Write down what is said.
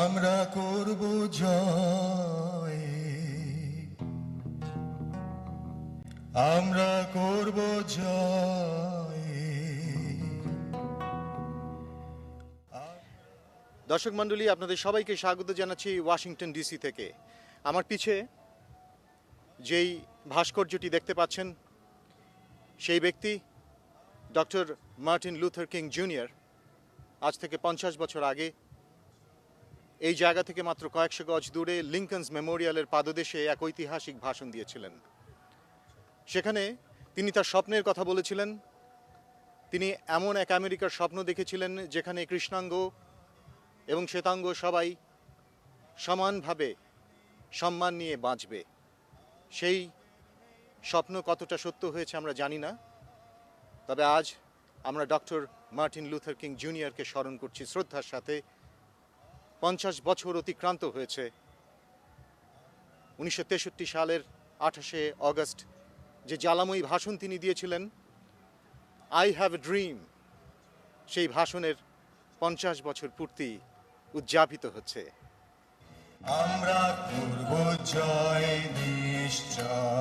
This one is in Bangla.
আমরা করব জয়, আমরা করব জয়। দর্শক মণ্ডলী, আপনাদের সবাইকে স্বাগত জানাচ্ছি ওয়াশিংটন ডিসি থেকে। আমার পিছে যেই ভাস্কর্যটি দেখতে পাচ্ছেন, সেই ব্যক্তি doctor Martin Luther king junior. আজ থেকে 50 বছর আগে এই জায়গা থেকে মাত্র কয়েকশো গজ দূরে লিঙ্কনস মেমোরিয়ালের পাদদেশে এক ঐতিহাসিক ভাষণ দিয়েছিলেন। সেখানে তিনি তার স্বপ্নের কথা বলেছিলেন। তিনি এমন এক আমেরিকার স্বপ্ন দেখেছিলেন যেখানে কৃষ্ণাঙ্গ এবং শ্বেতাঙ্গ সবাই সমানভাবে সম্মান নিয়ে বাঁচবে। সেই স্বপ্ন কতটা সত্য হয়েছে আমরা জানি না, তবে আজ আমরা ডক্টর মার্টিন লুথার কিং জুনিয়রকে স্মরণ করছি শ্রদ্ধার সাথে। 50 বছর অতিক্রান্ত হয়েছে। 1963 সালের 28শে অগস্ট যে জ্বালাময়ী ভাষণ তিনি দিয়েছিলেন, আই হ্যাভ এ ড্রিম, সেই ভাষণের 50 বছর পূর্তি উদযাপিত হচ্ছে। আমরা করব জয় নিশ্চয়।